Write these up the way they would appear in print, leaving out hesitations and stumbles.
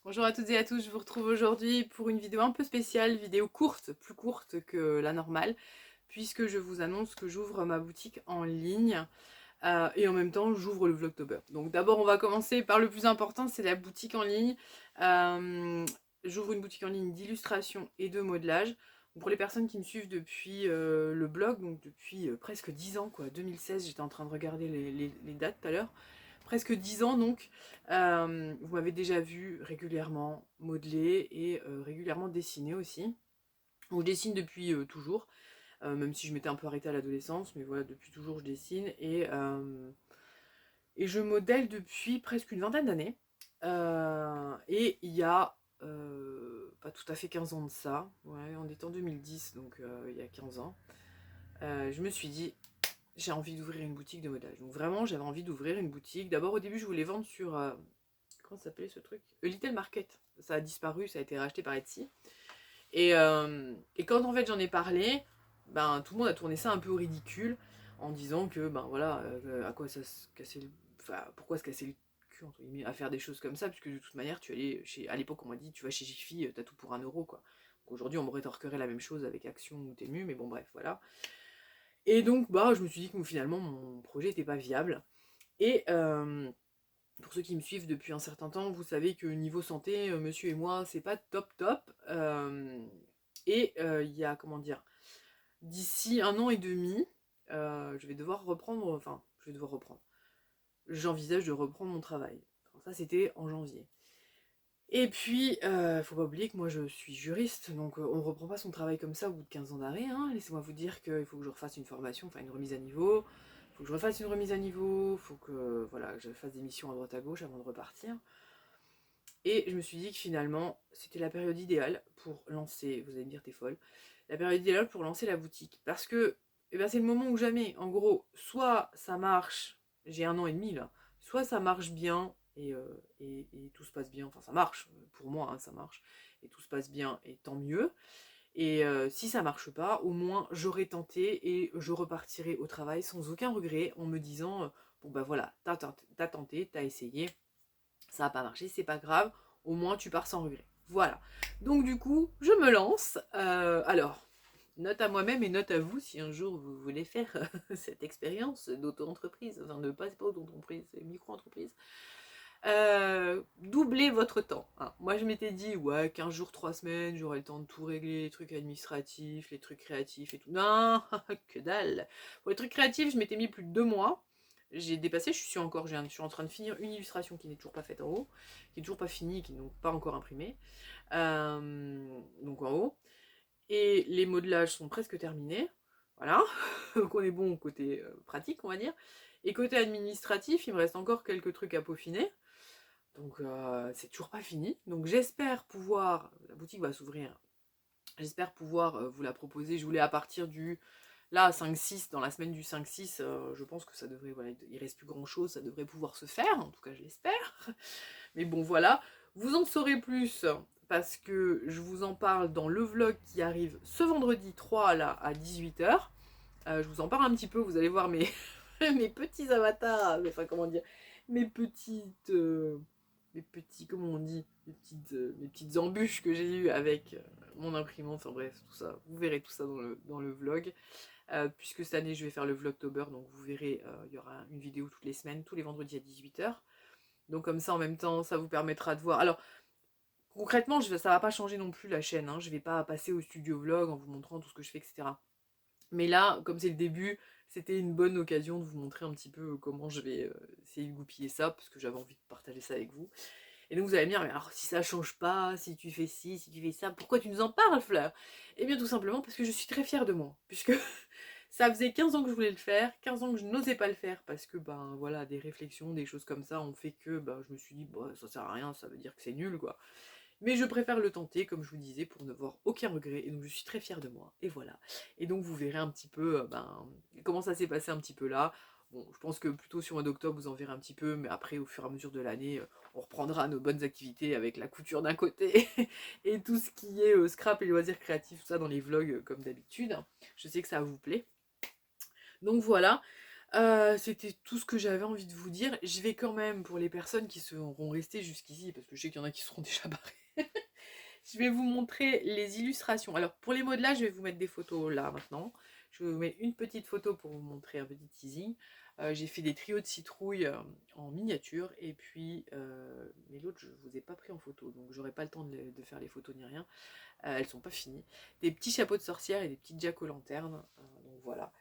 Bonjour à toutes et à tous, je vous retrouve aujourd'hui pour une vidéo un peu spéciale, vidéo courte, plus courte que la normale, puisque je vous annonce que j'ouvre ma boutique en ligne et en même temps j'ouvre le Vlogtober. Donc d'abord on va commencer par le plus important, c'est la boutique en ligne. Euh, J'ouvre une boutique en ligne d'illustration et de modelage. Pour les personnes qui me suivent depuis le blog, donc depuis presque 10 ans, quoi, 2016, j'étais en train de regarder les dates tout à l'heure, presque 10 ans donc. Vous m'avez déjà vu régulièrement modeler et régulièrement dessiner aussi. Donc je dessine depuis toujours, même si je m'étais un peu arrêtée à l'adolescence, mais voilà, depuis toujours je dessine et je modèle depuis presque une vingtaine d'années. Et il y a pas tout à fait 15 ans de ça, ouais, on est en 2010, donc il y a 15 ans, je me suis dit, j'ai envie d'ouvrir une boutique de modelage. Donc vraiment, j'avais envie d'ouvrir une boutique. D'abord, au début, je voulais vendre sur comment ça s'appelait ce truc? Little Market. Ça a disparu, ça a été racheté par Etsy. Et quand en fait j'en ai parlé, ben tout le monde a tourné ça un peu au ridicule en disant que ben voilà, à quoi ça se casser le... Enfin, pourquoi se casser le cul entre guillemets à faire des choses comme ça, puisque de toute manière tu allais chez... À l'époque on m'a dit tu vas chez Jiffy, t'as tout pour 1 euro quoi. Donc aujourd'hui on me rétorquerait la même chose avec Action ou Temu, mais bon bref voilà. Et donc bah je me suis dit que finalement mon projet n'était pas viable. Et pour ceux qui me suivent depuis un certain temps, vous savez que niveau santé, monsieur et moi, c'est pas top top. Il y a, comment dire, d'ici 1 an et demi, je vais devoir reprendre, enfin, je vais devoir reprendre. J'envisage de reprendre mon travail. Enfin, ça, c'était en janvier. Et puis, faut pas oublier que moi, je suis juriste, donc on reprend pas son travail comme ça au bout de 15 ans d'arrêt. Hein. Laissez-moi vous dire qu'il faut que je refasse une formation, enfin une remise à niveau. Faut que je refasse une remise à niveau, faut que voilà, que je fasse des missions à droite à gauche avant de repartir. Et je me suis dit que finalement, c'était la période idéale pour lancer, vous allez me dire t'es folle, la période idéale pour lancer la boutique. Parce que eh ben, c'est le moment ou jamais. En gros, soit ça marche, j'ai 1 an et demi là, soit ça marche bien et tout se passe bien, enfin ça marche, pour moi hein, ça marche, et tout se passe bien, et tant mieux. Et si ça marche pas, au moins j'aurai tenté et je repartirai au travail sans aucun regret en me disant, bon bah voilà, t'as tenté, t'as essayé, ça n'a pas marché, c'est pas grave, au moins tu pars sans regret. Voilà. Donc du coup, je me lance. Alors, note à moi-même et note à vous si un jour vous voulez faire cette expérience d'auto-entreprise, enfin de pas, c'est pas auto-entreprise, c'est micro-entreprise. Doublez votre temps. Hein. Moi je m'étais dit, ouais, 15 jours, 3 semaines, j'aurai le temps de tout régler, les trucs administratifs, les trucs créatifs et tout. Non, que dalle. Pour les trucs créatifs, je m'étais mis plus de 2 mois. J'ai dépassé, je suis en train de finir une illustration qui n'est toujours pas faite en haut, qui n'est toujours pas finie, qui n'est donc pas encore imprimée. Donc en haut. Et les modelages sont presque terminés. Voilà. Donc on est bon côté pratique, on va dire. Et côté administratif, il me reste encore quelques trucs à peaufiner. Donc c'est toujours pas fini. Donc j'espère pouvoir, la boutique va s'ouvrir, j'espère pouvoir vous la proposer. Je voulais à partir du, là, 5-6, dans la semaine du 5-6, je pense que ça devrait, voilà, il reste plus grand chose, ça devrait pouvoir se faire, en tout cas je l'espère. Mais bon voilà, vous en saurez plus parce que je vous en parle dans le vlog qui arrive ce vendredi 3 là à 18h. Je vous en parle un petit peu, vous allez voir mes, mes petits avatars, enfin comment dire, mes petites, mes petits, comment on dit, mes petites embûches que j'ai eues avec mon imprimante, enfin bref, tout ça, vous verrez tout ça dans le vlog. Puisque cette année je vais faire le vlogtober, donc vous verrez, il y aura une vidéo toutes les semaines, tous les vendredis à 18h. Donc comme ça en même temps, ça vous permettra de voir. Alors concrètement, ça va pas changer non plus la chaîne, hein. Je vais pas passer au studio vlog en vous montrant tout ce que je fais, etc. Mais là, comme c'est le début, c'était une bonne occasion de vous montrer un petit peu comment je vais essayer de goupiller ça, parce que j'avais envie de partager ça avec vous. Et donc vous allez me dire, mais alors si ça change pas, si tu fais ci, si tu fais ça, pourquoi tu nous en parles, Fleur? Eh bien tout simplement parce que je suis très fière de moi, puisque ça faisait 15 ans que je voulais le faire, 15 ans que je n'osais pas le faire, parce que ben voilà, des réflexions, des choses comme ça ont fait que ben, je me suis dit, bah, ça sert à rien, ça veut dire que c'est nul, quoi. Mais je préfère le tenter, comme je vous disais, pour ne voir aucun regret. Et donc je suis très fière de moi. Et voilà. Et donc vous verrez un petit peu comment ça s'est passé un petit peu là. Bon, je pense que plutôt sur le mois d'octobre, vous en verrez un petit peu, mais après, au fur et à mesure de l'année, on reprendra nos bonnes activités avec la couture d'un côté et tout ce qui est scrap et loisirs créatifs, tout ça dans les vlogs comme d'habitude. Je sais que ça vous plaît. Donc voilà. C'était tout ce que j'avais envie de vous dire. Je vais quand même, pour les personnes qui seront restées jusqu'ici, parce que je sais qu'il y en a qui seront déjà barrés, je vais vous montrer les illustrations. Alors, pour les modelages, je vais vous mettre des photos là, maintenant. Je vais vous mettre une petite photo pour vous montrer un petit teasing. J'ai fait des trios de citrouilles en miniature, et puis... mais l'autre, je vous ai pas pris en photo, donc j'aurai pas le temps de faire les photos ni rien. Elles sont pas finies. Des petits chapeaux de sorcière et des petites jack-o'-lanternes. Donc voilà.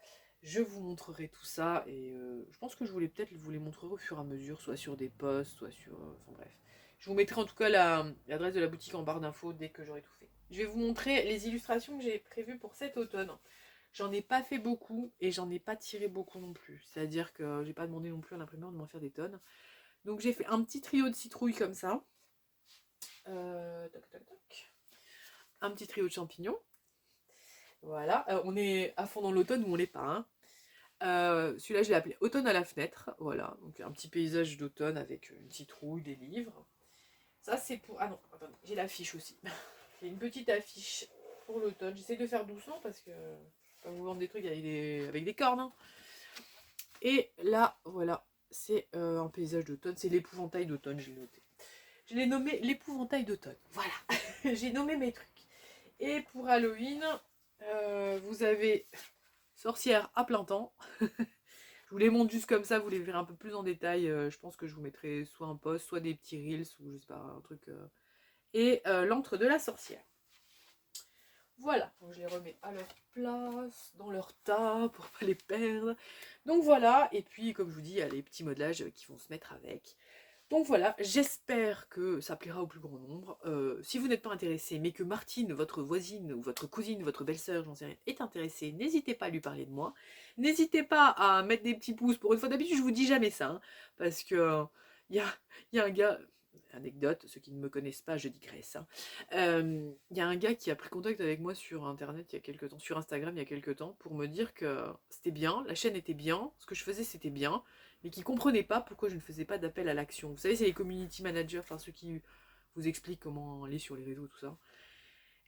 Je vous montrerai tout ça, et je pense que je voulais peut-être vous les montrer au fur et à mesure, soit sur des posts, soit sur... enfin bref. Je vous mettrai en tout cas l'adresse de la boutique en barre d'infos dès que j'aurai tout fait. Je vais vous montrer les illustrations que j'ai prévues pour cet automne. J'en ai pas fait beaucoup et j'en ai pas tiré beaucoup non plus. C'est-à-dire que j'ai pas demandé non plus à l'imprimeur de m'en faire des tonnes. Donc j'ai fait un petit trio de citrouilles comme ça. Toc, toc, toc. Un petit trio de champignons. Voilà. On est à fond dans l'automne ou on l'est pas, hein. Celui-là, je l'ai appelé Automne à la fenêtre. Voilà, donc un petit paysage d'automne avec une citrouille, des livres. Ça, c'est pour... Ah non, attendez, j'ai l'affiche aussi. J'ai une petite affiche pour l'automne. J'essaie de faire doucement parce que je vais pas vous vendre des trucs avec des cornes, hein. Et là, voilà, c'est un paysage d'automne. C'est l'épouvantail d'automne, j'ai noté. Je l'ai nommé l'épouvantail d'automne. Voilà, j'ai nommé mes trucs. Et pour Halloween, vous avez sorcière à plein temps. Je vous les montre juste comme ça, vous les verrez un peu plus en détail. Je pense que je vous mettrai soit un post, soit des petits reels, ou je sais pas, un truc. Et l'antre de la sorcière. Voilà, donc je les remets à leur place, dans leur tas, pour pas les perdre. Donc voilà, et puis comme je vous dis, il y a les petits modelages qui vont se mettre avec. Donc voilà, j'espère que ça plaira au plus grand nombre. Si vous n'êtes pas intéressé, mais que Martine, votre voisine, ou votre cousine, votre belle-sœur, j'en sais rien, est intéressée, n'hésitez pas à lui parler de moi. N'hésitez pas à mettre des petits pouces. Pour une fois, d'habitude, je vous dis jamais ça, hein, parce que il y a un gars... Anecdote, ceux qui ne me connaissent pas, je digresse, hein. Il y a un gars qui a pris contact avec moi sur internet il y a quelques temps, sur Instagram il y a quelques temps, pour me dire que c'était bien, la chaîne était bien, ce que je faisais c'était bien, mais qui comprenait pas pourquoi je ne faisais pas d'appel à l'action. Vous savez, c'est les community managers, enfin ceux qui vous expliquent comment aller sur les réseaux, tout ça.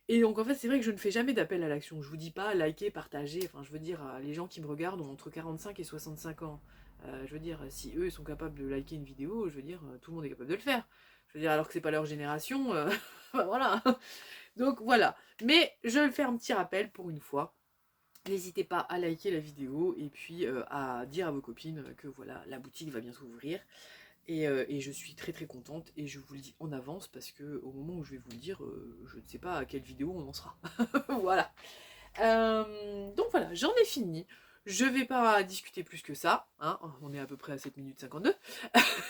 Et donc en fait, c'est vrai que je ne fais jamais d'appel à l'action. Je vous dis pas liker, partager, enfin je veux dire, les gens qui me regardent ont entre 45 et 65 ans. Je veux dire, si eux ils sont capables de liker une vidéo, je veux dire, tout le monde est capable de le faire. Je veux dire, alors que c'est pas leur génération, bah, voilà. Donc voilà. Mais je vais faire un petit rappel pour une fois. N'hésitez pas à liker la vidéo et puis à dire à vos copines que voilà, la boutique va bientôt ouvrir. Et je suis très très contente et je vous le dis en avance parce que au moment où je vais vous le dire, je ne sais pas à quelle vidéo on en sera. Voilà. Donc voilà, j'en ai fini. Je vais pas discuter plus que ça, hein. On est à peu près à 7 minutes 52.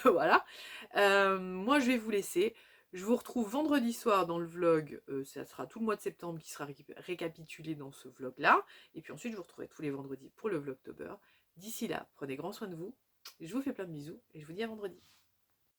Voilà. Moi je vais vous laisser. Je vous retrouve vendredi soir dans le vlog. Ça sera tout le mois de septembre qui sera récapitulé dans ce vlog là. Et puis ensuite je vous retrouverai tous les vendredis pour le vlogtober. D'ici là, prenez grand soin de vous. Je vous fais plein de bisous et je vous dis à vendredi.